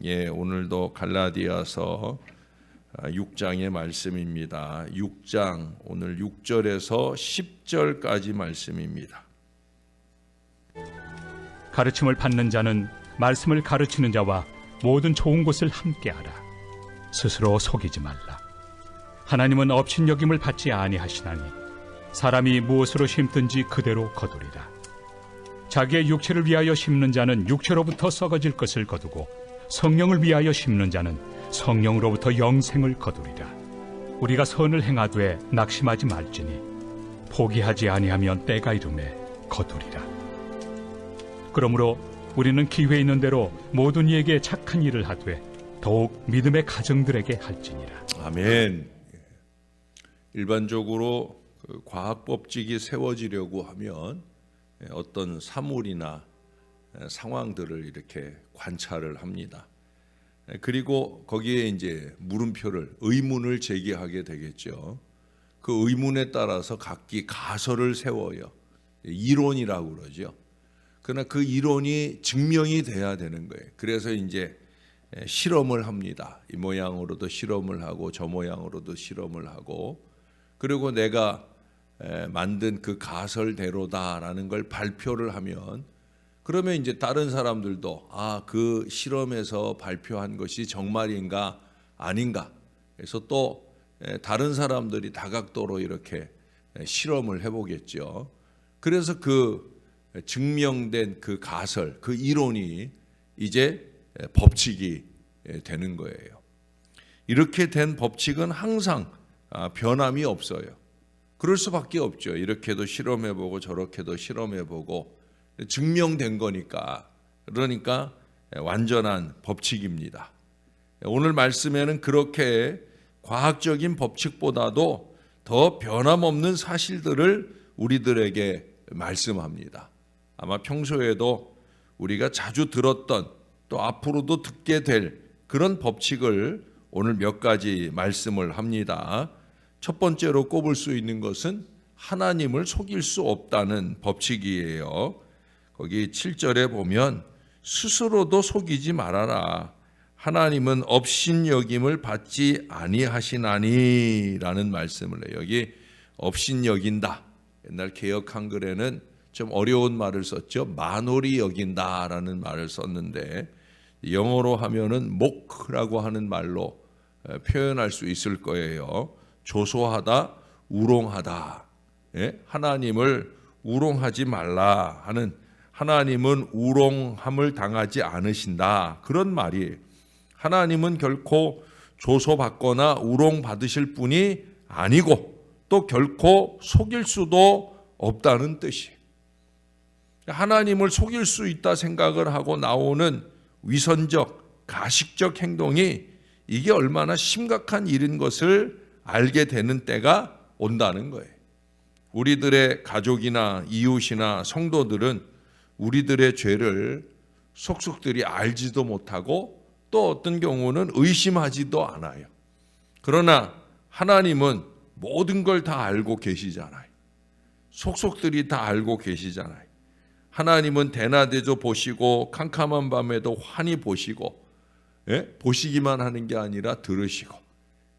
예, 오늘도 갈라디아서 6장의 말씀입니다. 6장 오늘 6절에서 10절까지 말씀입니다. 가르침을 받는 자는 말씀을 가르치는 자와 모든 좋은 것을 함께하라. 스스로 속이지 말라. 하나님은 업신여김을 받지 아니하시나니 사람이 무엇으로 심든지 그대로 거두리라. 자기의 육체를 위하여 심는 자는 육체로부터 썩어질 것을 거두고 성령을 위하여 심는 자는 성령으로부터 영생을 거두리라. 우리가 선을 행하되 낙심하지 말지니 포기하지 아니하면 때가 이르매 거두리라. 그러므로 우리는 기회 있는 대로 모든 이에게 착한 일을 하되 더욱 믿음의 가정들에게 할지니라. 아멘. 일반적으로 과학 법칙이 세워지려고 하면 어떤 사물이나 상황들을 이렇게 관찰을 합니다. 그리고 거기에 이제 물음표를, 의문을 제기하게 되겠죠. 그 의문에 따라서 각기 가설을 세워요. 이론이라고 그러죠. 그러나 그 이론이 증명이 돼야 되는 거예요. 그래서 이제 실험을 합니다. 이 모양으로도 실험을 하고 저 모양으로도 실험을 하고, 그리고 내가 만든 그 가설대로다라는 걸 발표를 하면, 그러면 이제 다른 사람들도 그 실험에서 발표한 것이 정말인가 아닌가, 그래서 또 다른 사람들이 다각도로 이렇게 실험을 해보겠죠. 그래서 그 증명된 그 가설, 그 이론이 이제 법칙이 되는 거예요. 이렇게 된 법칙은 항상 변함이 없어요. 그럴 수밖에 없죠. 이렇게도 실험해보고 저렇게도 실험해보고 증명된 거니까. 그러니까 완전한 법칙입니다. 오늘 말씀에는 그렇게 과학적인 법칙보다도 더 변함없는 사실들을 우리들에게 말씀합니다. 아마 평소에도 우리가 자주 들었던, 또 앞으로도 듣게 될 그런 법칙을 오늘 몇 가지 말씀을 합니다. 첫 번째로 꼽을 수 있는 것은 하나님을 속일 수 없다는 법칙이에요. 거기 7절에 보면 스스로도 속이지 말아라. 하나님은 업신여김을 받지 아니하시나니 라는 말씀을 해요. 여기 업신여긴다. 옛날 개역 한글에는 좀 어려운 말을 썼죠. 만홀히 여긴다라는 말을 썼는데, 영어로 하면은 mock라고 하는 말로 표현할 수 있을 거예요. 조소하다, 우롱하다. 하나님을 우롱하지 말라 하는, 하나님은 우롱함을 당하지 않으신다, 그런 말이에요. 하나님은 결코 조소받거나 우롱받으실 분이 아니고 또 결코 속일 수도 없다는 뜻이에요. 하나님을 속일 수 있다 생각을 하고 나오는 위선적, 가식적 행동이 이게 얼마나 심각한 일인 것을 알게 되는 때가 온다는 거예요. 우리들의 가족이나 이웃이나 성도들은 우리들의 죄를 속속들이 알지도 못하고 또 어떤 경우는 의심하지도 않아요. 그러나 하나님은 모든 걸 다 알고 계시잖아요. 속속들이 다 알고 계시잖아요. 하나님은 대낮에도 보시고 캄캄한 밤에도 환히 보시고, 보시기만 하는 게 아니라 들으시고.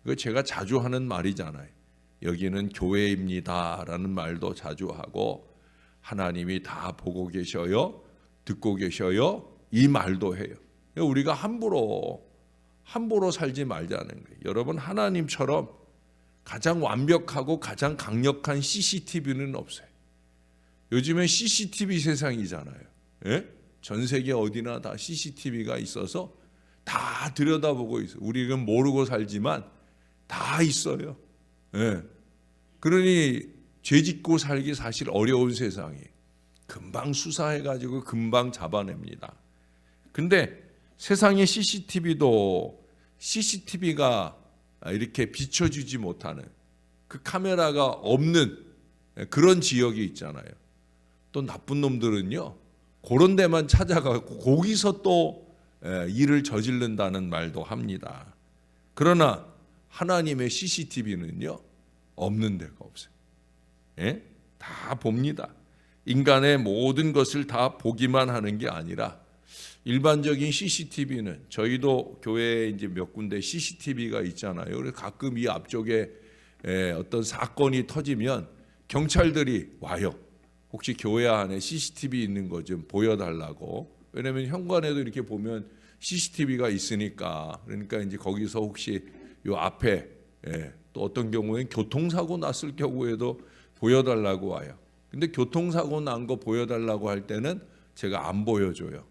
이거 제가 자주 하는 말이잖아요. 여기는 교회입니다라는 말도 자주 하고, 하나님이 다 보고 계셔요, 듣고 계셔요, 이 말도 해요. 우리가 함부로 살지 말자는 거예요. 여러분, 하나님처럼 가장 완벽하고 가장 강력한 CCTV는 없어요. 요즘엔 CCTV 세상이잖아요. 전 세계 어디나 다 CCTV가 있어서 다 들여다보고 있어요. 우리는 모르고 살지만 다 있어요. 그러니 죄 짓고 살기 사실 어려운 세상이 금방 수사해가지고 금방 잡아냅니다. 근데 세상의 CCTV가 이렇게 비춰주지 못하는, 그 카메라가 없는 그런 지역이 있잖아요. 또 나쁜 놈들은요, 그런 데만 찾아가고 거기서 또 일을 저지른다는 말도 합니다. 그러나 하나님의 CCTV는요 없는 데가 없어요. 다 봅니다. 인간의 모든 것을 다 보기만 하는 게 아니라 일반적인 CCTV는 저희도 교회에 이제 몇 군데 CCTV가 있잖아요. 그래서 가끔 이 앞쪽에 어떤 사건이 터지면 경찰들이 와요. 혹시 교회 안에 CCTV 있는 거 좀 보여달라고. 왜냐하면 현관에도 이렇게 보면 CCTV가 있으니까. 그러니까 이제 거기서 혹시 요 앞에 또 어떤 경우에는 교통사고 났을 경우에도 보여달라고 와요. 근데 교통사고 난 거 보여달라고 할 때는 제가 안 보여줘요.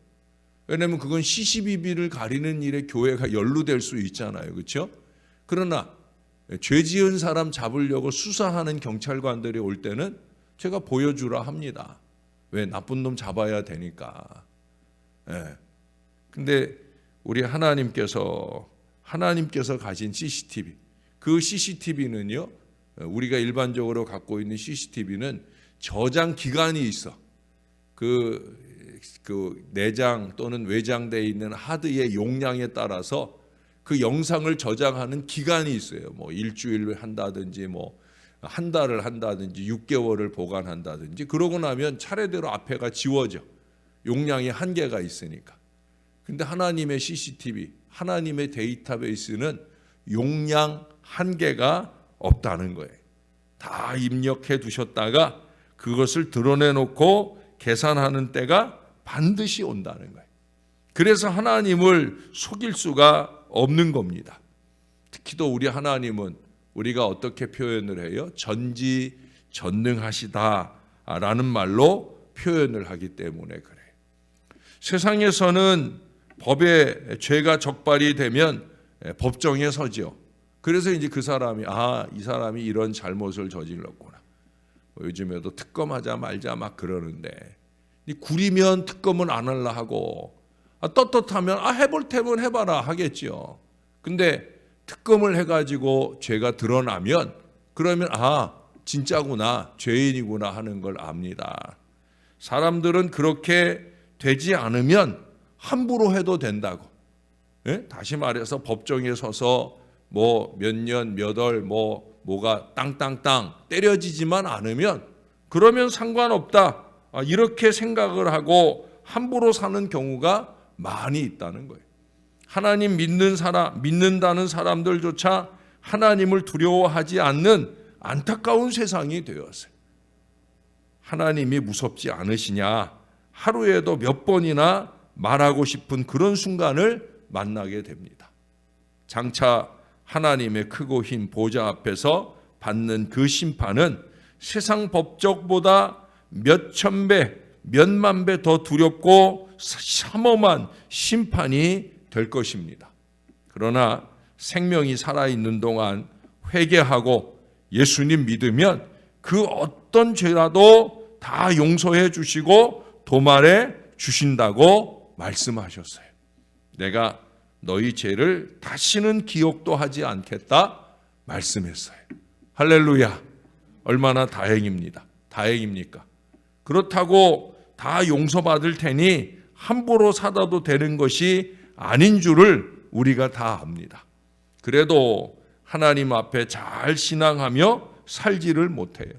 왜냐하면 그건 CCTV를 가리는 일에 교회가 연루될 수 있잖아요. 그렇죠? 그러나 죄 지은 사람 잡으려고 수사하는 경찰관들이 올 때는 제가 보여주라 합니다. 왜? 나쁜 놈 잡아야 되니까. 근데 우리 하나님께서 가진 CCTV, 그 CCTV는요, 우리가 일반적으로 갖고 있는 CCTV는 저장 기간이 있어. 그 내장 또는 외장되어 있는 하드의 용량에 따라서 그 영상을 저장하는 기간이 있어요. 뭐 일주일을 한다든지 뭐 한 달을 한다든지 6개월을 보관한다든지. 그러고 나면 차례대로 앞에가 지워져. 용량이 한계가 있으니까. 근데 하나님의 CCTV, 하나님의 데이터베이스는 용량 한계가 없다는 거예요. 다 입력해 두셨다가 그것을 드러내놓고 계산하는 때가 반드시 온다는 거예요. 그래서 하나님을 속일 수가 없는 겁니다. 특히 또 우리 하나님은 우리가 어떻게 표현을 해요? 전지전능하시다라는 말로 표현을 하기 때문에 그래요. 세상에서는 법에 죄가 적발이 되면 법정에 서죠. 그래서 이제 그 사람이 이 사람이 이런 잘못을 저질렀구나. 요즘에도 특검하자 말자 막 그러는데 구리면 특검은 안 하려 하고 떳떳하면 해볼 테면 해봐라 하겠죠. 근데 특검을 해가지고 죄가 드러나면 그러면 진짜구나, 죄인이구나 하는 걸 압니다. 사람들은 그렇게 되지 않으면 함부로 해도 된다고. 다시 말해서 법정에 서서 뭐 몇 년, 몇 월, 뭐가 땅땅땅 때려지지만 않으면 그러면 상관없다. 이렇게 생각을 하고 함부로 사는 경우가 많이 있다는 거예요. 하나님 믿는다는 사람들조차 하나님을 두려워하지 않는 안타까운 세상이 되었어요. 하나님이 무섭지 않으시냐? 하루에도 몇 번이나 말하고 싶은 그런 순간을 만나게 됩니다. 장차 하나님의 크고 흰 보좌 앞에서 받는 그 심판은 세상 법적보다 몇천 배, 몇만 배 더 두렵고 삼엄한 심판이 될 것입니다. 그러나 생명이 살아있는 동안 회개하고 예수님 믿으면 그 어떤 죄라도 다 용서해 주시고 도말해 주신다고 말씀하셨어요. 내가 너희 죄를 다시는 기억도 하지 않겠다 말씀했어요. 할렐루야. 얼마나 다행입니까? 그렇다고 다 용서받을 테니 함부로 살아도 되는 것이 아닌 줄을 우리가 다 압니다. 그래도 하나님 앞에 잘 신앙하며 살지를 못해요.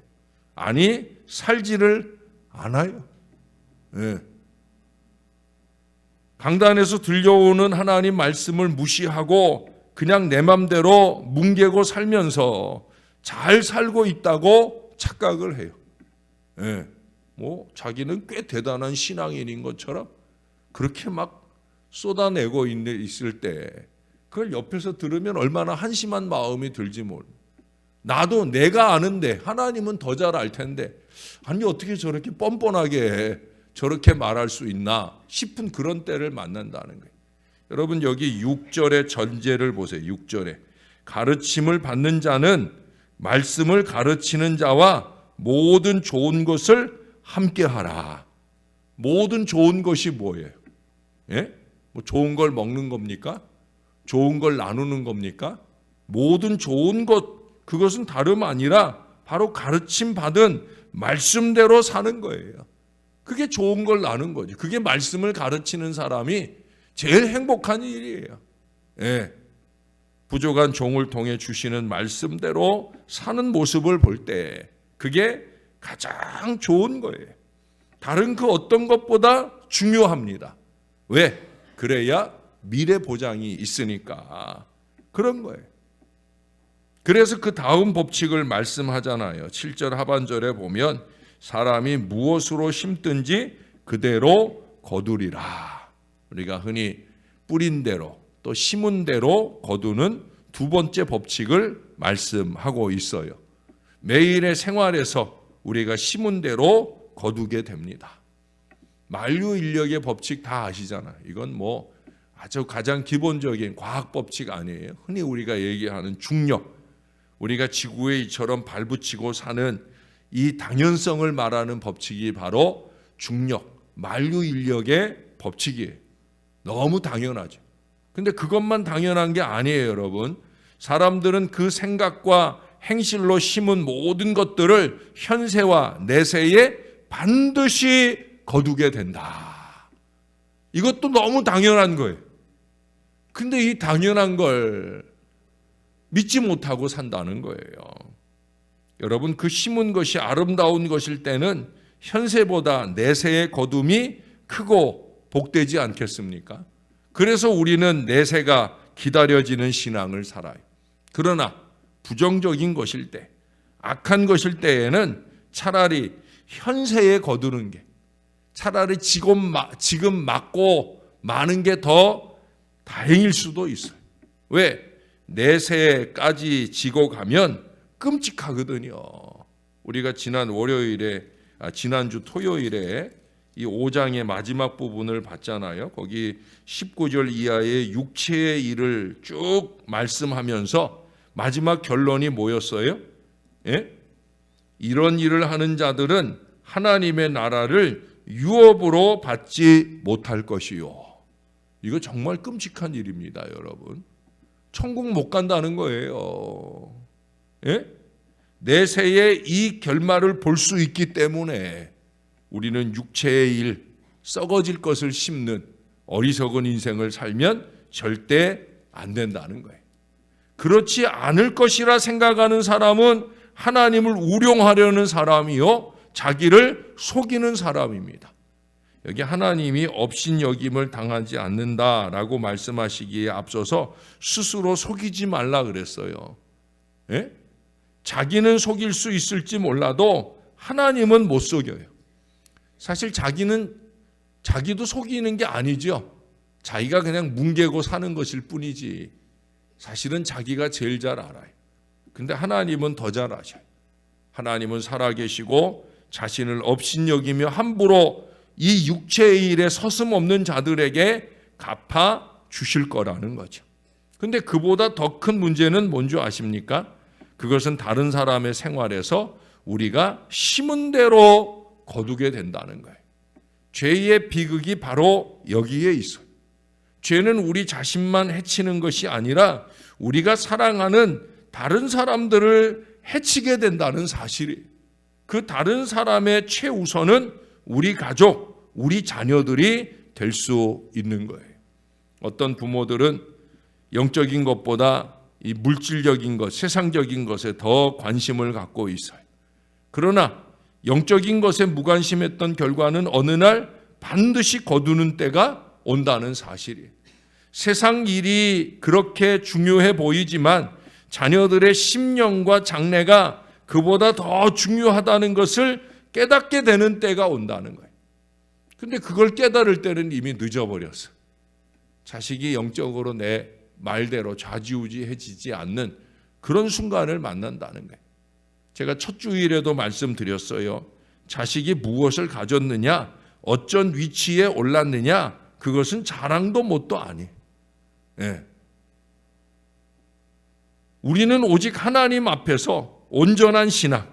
살지를 않아요. 강단에서 들려오는 하나님 말씀을 무시하고 그냥 내 맘대로 뭉개고 살면서 잘 살고 있다고 착각을 해요. 자기는 꽤 대단한 신앙인인 것처럼 그렇게 막 쏟아내고 있을 때 그걸 옆에서 들으면 얼마나 한심한 마음이 들지 몰라. 나도 내가 아는데 하나님은 더 잘 알 텐데 어떻게 저렇게 뻔뻔하게 저렇게 말할 수 있나 싶은 그런 때를 만난다는 거예요. 여러분 여기 6절의 전제를 보세요. 6절에 가르침을 받는 자는 말씀을 가르치는 자와 모든 좋은 것을 함께하라. 모든 좋은 것이 뭐예요? 좋은 걸 먹는 겁니까? 좋은 걸 나누는 겁니까? 모든 좋은 것, 그것은 다름 아니라 바로 가르침 받은 말씀대로 사는 거예요. 그게 좋은 걸 나눈 거죠. 그게 말씀을 가르치는 사람이 제일 행복한 일이에요. 부족한 종을 통해 주시는 말씀대로 사는 모습을 볼 때 그게 가장 좋은 거예요. 다른 그 어떤 것보다 중요합니다. 왜? 그래야 미래 보장이 있으니까 그런 거예요. 그래서 그 다음 법칙을 말씀하잖아요. 7절 하반절에 보면 사람이 무엇으로 심든지 그대로 거두리라. 우리가 흔히 뿌린 대로 또 심은 대로 거두는 두 번째 법칙을 말씀하고 있어요. 매일의 생활에서 우리가 심은 대로 거두게 됩니다. 만유인력의 법칙 다 아시잖아요. 이건 뭐 아주 가장 기본적인 과학 법칙 아니에요. 흔히 우리가 얘기하는 중력, 우리가 지구에 이처럼 발붙이고 사는 이 당연성을 말하는 법칙이 바로 중력, 만유인력의 법칙이에요. 너무 당연하죠. 근데 그것만 당연한 게 아니에요, 여러분. 사람들은 그 생각과 행실로 심은 모든 것들을 현세와 내세에 반드시 거두게 된다. 이것도 너무 당연한 거예요. 근데 이 당연한 걸 믿지 못하고 산다는 거예요. 여러분, 그 심은 것이 아름다운 것일 때는 현세보다 내세의 거둠이 크고 복되지 않겠습니까? 그래서 우리는 내세가 기다려지는 신앙을 살아요. 그러나 부정적인 것일 때, 악한 것일 때에는 차라리 현세에 거두는 게, 차라리 지금 맞고 마는 게 더 다행일 수도 있어요. 왜? 내세까지 지고 가면 끔찍하거든요. 우리가 지난주 토요일에 이 5장의 마지막 부분을 봤잖아요. 거기 19절 이하의 육체의 일을 쭉 말씀하면서 마지막 결론이 뭐였어요? 예? 이런 일을 하는 자들은 하나님의 나라를 유업으로 받지 못할 것이요. 이거 정말 끔찍한 일입니다, 여러분. 천국 못 간다는 거예요. 예? 내세의 이 결말을 볼 수 있기 때문에 우리는 육체의 일, 썩어질 것을 심는 어리석은 인생을 살면 절대 안 된다는 거예요. 그렇지 않을 것이라 생각하는 사람은 하나님을 우롱하려는 사람이요, 자기를 속이는 사람입니다. 여기 하나님이 업신여김을 당하지 않는다라고 말씀하시기에 앞서서 스스로 속이지 말라 그랬어요. 예? 자기는 속일 수 있을지 몰라도 하나님은 못 속여요. 사실 자기도 속이는 게 아니죠. 자기가 그냥 뭉개고 사는 것일 뿐이지 사실은 자기가 제일 잘 알아요. 근데 하나님은 더 잘 아셔요. 하나님은 살아계시고 자신을 업신여기며 함부로 이 육체의 일에 서슴없는 자들에게 갚아 주실 거라는 거죠. 근데 그보다 더 큰 문제는 뭔지 아십니까? 그것은 다른 사람의 생활에서 우리가 심은 대로 거두게 된다는 거예요. 죄의 비극이 바로 여기에 있어요. 죄는 우리 자신만 해치는 것이 아니라 우리가 사랑하는 다른 사람들을 해치게 된다는 사실이, 그 다른 사람의 최우선은 우리 가족, 우리 자녀들이 될 수 있는 거예요. 어떤 부모들은 영적인 것보다 이 물질적인 것, 세상적인 것에 더 관심을 갖고 있어요. 그러나 영적인 것에 무관심했던 결과는 어느 날 반드시 거두는 때가 온다는 사실이에요. 세상 일이 그렇게 중요해 보이지만 자녀들의 심령과 장래가 그보다 더 중요하다는 것을 깨닫게 되는 때가 온다는 거예요. 근데 그걸 깨달을 때는 이미 늦어버렸어. 자식이 영적으로 내 말대로 좌지우지해지지 않는 그런 순간을 만난다는 거예요. 제가 첫 주일에도 말씀드렸어요. 자식이 무엇을 가졌느냐, 어쩐 위치에 올랐느냐, 그것은 자랑도 뭣도 아니에요. 예. 우리는 오직 하나님 앞에서 온전한 신앙,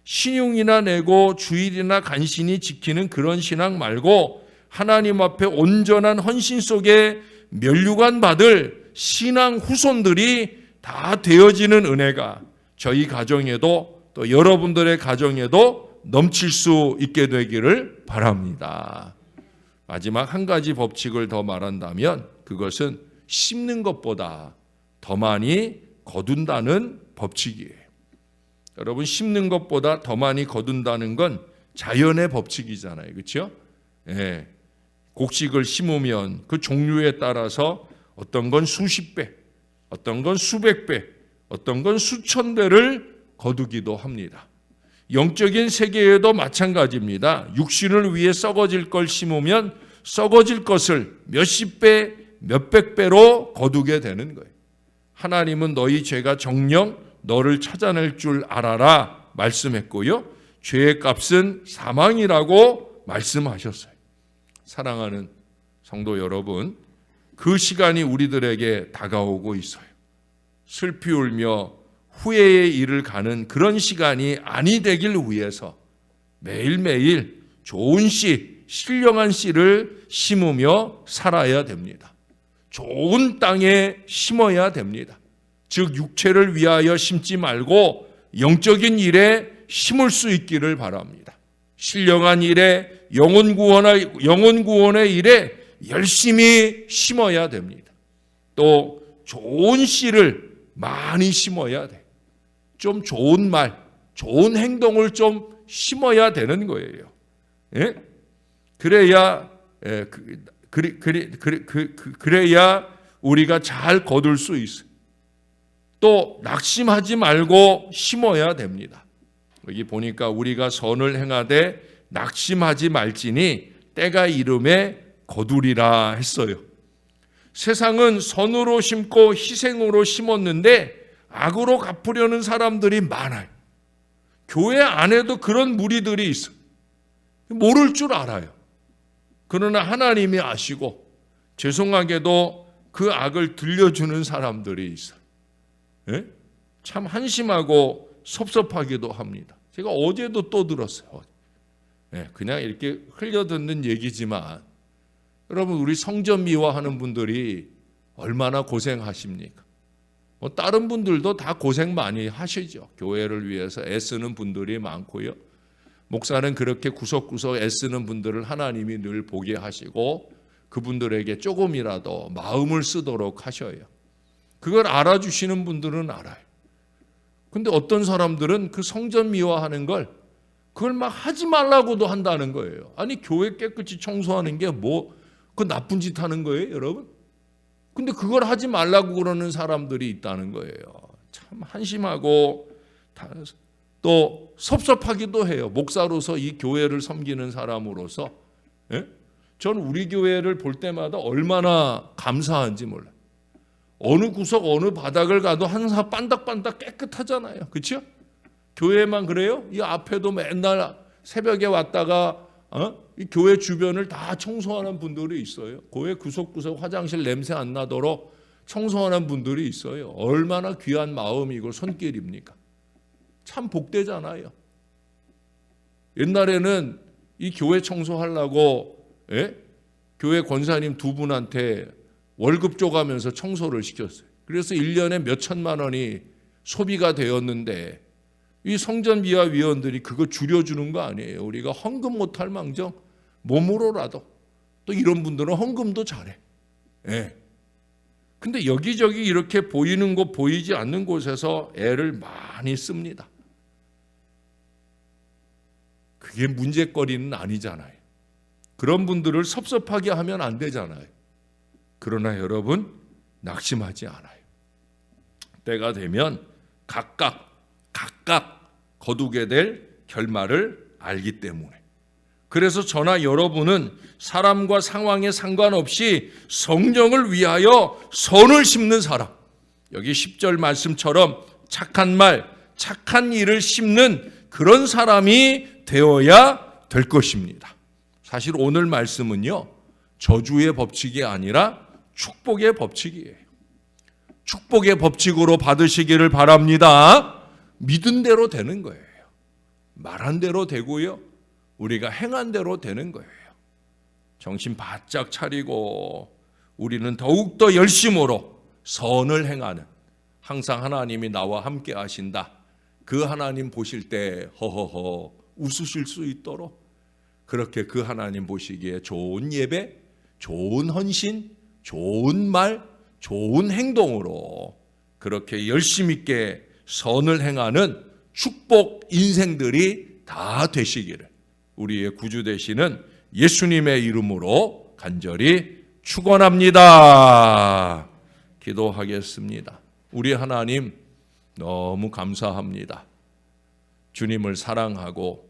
신용이나 내고 주일이나 간신히 지키는 그런 신앙 말고 하나님 앞에 온전한 헌신 속에 면류관 받을 신앙 후손들이 다 되어지는 은혜가 저희 가정에도 또 여러분들의 가정에도 넘칠 수 있게 되기를 바랍니다. 마지막 한 가지 법칙을 더 말한다면 그것은 심는 것보다 더 많이 거둔다는 법칙이에요. 여러분, 심는 것보다 더 많이 거둔다는 건 자연의 법칙이잖아요. 그렇죠? 예. 곡식을 심으면 그 종류에 따라서 어떤 건 수십 배, 어떤 건 수백 배, 어떤 건 수천 배를 거두기도 합니다. 영적인 세계에도 마찬가지입니다. 육신을 위해 썩어질 걸 심으면 썩어질 것을 몇십 배, 몇백 배로 거두게 되는 거예요. 하나님은 너희 죄가 정녕 너를 찾아낼 줄 알아라 말씀했고요. 죄의 값은 사망이라고 말씀하셨어요. 사랑하는 성도 여러분, 그 시간이 우리들에게 다가오고 있어요. 슬피 울며 후회의 일을 가는 그런 시간이 아니 되길 위해서 매일매일 좋은 씨, 신령한 씨를 심으며 살아야 됩니다. 좋은 땅에 심어야 됩니다. 즉 육체를 위하여 심지 말고 영적인 일에 심을 수 있기를 바랍니다. 신령한 일에 영혼 구원의 일에 열심히 심어야 됩니다. 또 좋은 씨를 많이 심어야 돼. 좀 좋은 말, 좋은 행동을 좀 심어야 되는 거예요. 예? 그래야 그래야 우리가 잘 거둘 수 있어요. 또 낙심하지 말고 심어야 됩니다. 여기 보니까 우리가 선을 행하되 낙심하지 말지니 때가 이름에 거두리라 했어요. 세상은 선으로 심고 희생으로 심었는데 악으로 갚으려는 사람들이 많아요. 교회 안에도 그런 무리들이 있어요. 모를 줄 알아요. 그러나 하나님이 아시고 죄송하게도 그 악을 들려주는 사람들이 있어요. 예? 참 한심하고 섭섭하기도 합니다. 제가 어제도 또 들었어요. 예, 그냥 이렇게 흘려듣는 얘기지만 여러분, 우리 성전 미화하는 분들이 얼마나 고생하십니까? 뭐 다른 분들도 다 고생 많이 하시죠. 교회를 위해서 애쓰는 분들이 많고요. 목사는 그렇게 구석구석 애쓰는 분들을 하나님이 늘 보게 하시고 그분들에게 조금이라도 마음을 쓰도록 하셔요. 그걸 알아주시는 분들은 알아요. 근데 어떤 사람들은 그 성전 미화하는 걸 그걸 막 하지 말라고도 한다는 거예요. 아니, 교회 깨끗이 청소하는 게 뭐 그 나쁜 짓 하는 거예요, 여러분? 근데 그걸 하지 말라고 그러는 사람들이 있다는 거예요. 참 한심하고 또 섭섭하기도 해요. 목사로서 이 교회를 섬기는 사람으로서. 예? 전 우리 교회를 볼 때마다 얼마나 감사한지 몰라요. 어느 구석 어느 바닥을 가도 항상 반닥반닥 깨끗하잖아요. 그렇죠? 교회만 그래요? 이 앞에도 맨날 새벽에 왔다가 이 교회 주변을 다 청소하는 분들이 있어요. 교회 구석구석 화장실 냄새 안 나도록 청소하는 분들이 있어요. 얼마나 귀한 마음이고 손길입니까? 참 복되잖아요. 옛날에는 이 교회 청소하려고 교회 권사님 두 분한테 월급 줘가면서 청소를 시켰어요. 그래서 1년에 몇 천만 원이 소비가 되었는데 이 성전 미화 위원들이 그거 줄여주는 거 아니에요. 우리가 헌금 못할 망정 몸으로라도, 또 이런 분들은 헌금도 잘해. 예. 근데 여기저기 이렇게 보이는 곳 보이지 않는 곳에서 애를 많이 씁니다. 그게 문제거리는 아니잖아요. 그런 분들을 섭섭하게 하면 안 되잖아요. 그러나 여러분, 낙심하지 않아요. 때가 되면 각각 거두게 될 결말을 알기 때문에. 그래서 저나 여러분은 사람과 상황에 상관없이 성령을 위하여 선을 심는 사람, 여기 10절 말씀처럼 착한 말, 착한 일을 심는 그런 사람이 되어야 될 것입니다. 사실 오늘 말씀은요, 저주의 법칙이 아니라 축복의 법칙이에요. 축복의 법칙으로 받으시기를 바랍니다. 믿은 대로 되는 거예요. 말한 대로 되고요, 우리가 행한 대로 되는 거예요. 정신 바짝 차리고 우리는 더욱더 열심으로 선을 행하는, 항상 하나님이 나와 함께 하신다, 그 하나님 보실 때 허허허 웃으실 수 있도록 그렇게 그 하나님 보시기에 좋은 예배, 좋은 헌신, 좋은 말, 좋은 행동으로 그렇게 열심 있게 선을 행하는 축복 인생들이 다 되시기를 우리의 구주 되시는 예수님의 이름으로 간절히 축원합니다. 기도하겠습니다. 우리 하나님 너무 감사합니다. 주님을 사랑하고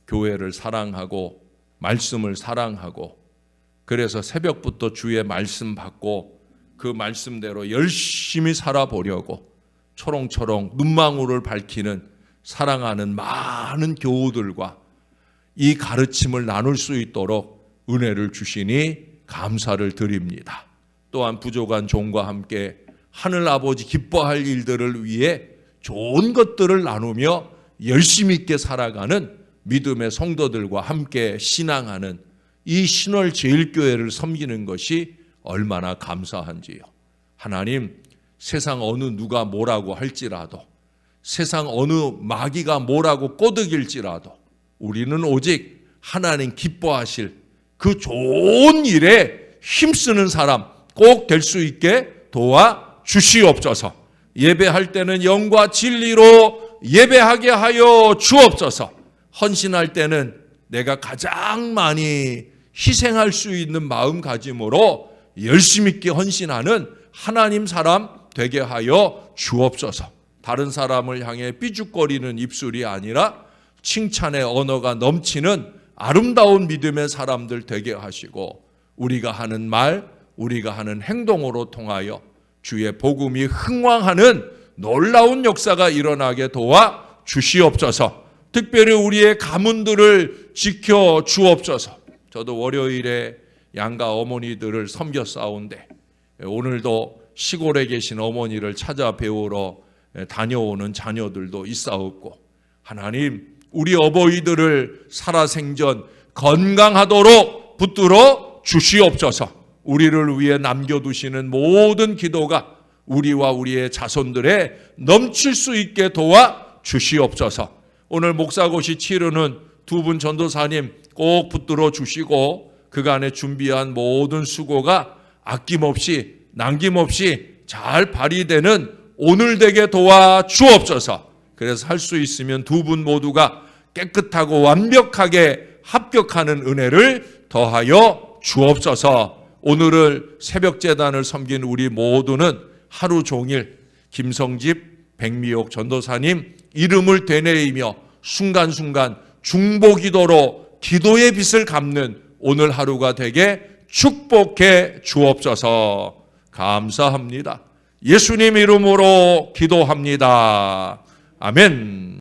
교회를 사랑하고 말씀을 사랑하고 그래서 새벽부터 주의 말씀 받고 그 말씀대로 열심히 살아보려고 초롱초롱 눈망울을 밝히는 사랑하는 많은 교우들과 이 가르침을 나눌 수 있도록 은혜를 주시니 감사를 드립니다. 또한 부족한 종과 함께 하늘 아버지 기뻐할 일들을 위해 좋은 것들을 나누며 열심히 있게 살아가는 믿음의 성도들과 함께 신앙하는 이 신월제일교회를 섬기는 것이 얼마나 감사한지요. 하나님, 세상 어느 누가 뭐라고 할지라도, 세상 어느 마귀가 뭐라고 꼬드길지라도 우리는 오직 하나님 기뻐하실 그 좋은 일에 힘쓰는 사람 꼭 될 수 있게 도와주시옵소서. 예배할 때는 영과 진리로 예배하게 하여 주옵소서. 헌신할 때는 내가 가장 많이 희생할 수 있는 마음가짐으로 열심히 있게 헌신하는 하나님 사람 되게 하여 주옵소서. 다른 사람을 향해 삐죽거리는 입술이 아니라 칭찬의 언어가 넘치는 아름다운 믿음의 사람들 되게 하시고 우리가 하는 말, 우리가 하는 행동으로 통하여 주의 복음이 흥왕하는 놀라운 역사가 일어나게 도와 주시옵소서. 특별히 우리의 가문들을 지켜 주옵소서. 저도 월요일에 양가 어머니들을 섬겨 싸운데 오늘도 시골에 계신 어머니를 찾아뵈우러 다녀오는 자녀들도 있사옵고 하나님 우리 어버이들을 살아생전 건강하도록 붙들어 주시옵소서. 우리를 위해 남겨두시는 모든 기도가 우리와 우리의 자손들에 넘칠 수 있게 도와 주시옵소서. 오늘 목사고시 치르는 두 분 전도사님 꼭 붙들어 주시고 그간에 준비한 모든 수고가 아낌없이 남김없이 잘 발휘되는 오늘 되게 도와 주옵소서. 그래서 할 수 있으면 두 분 모두가 깨끗하고 완벽하게 합격하는 은혜를 더하여 주옵소서. 오늘을 새벽재단을 섬긴 우리 모두는 하루 종일 김성집, 백미옥 전도사님 이름을 되뇌이며 순간순간 중보기도로 기도의 빛을 갚는 오늘 하루가 되게 축복해 주옵소서. 감사합니다. 예수님 이름으로 기도합니다. 아멘.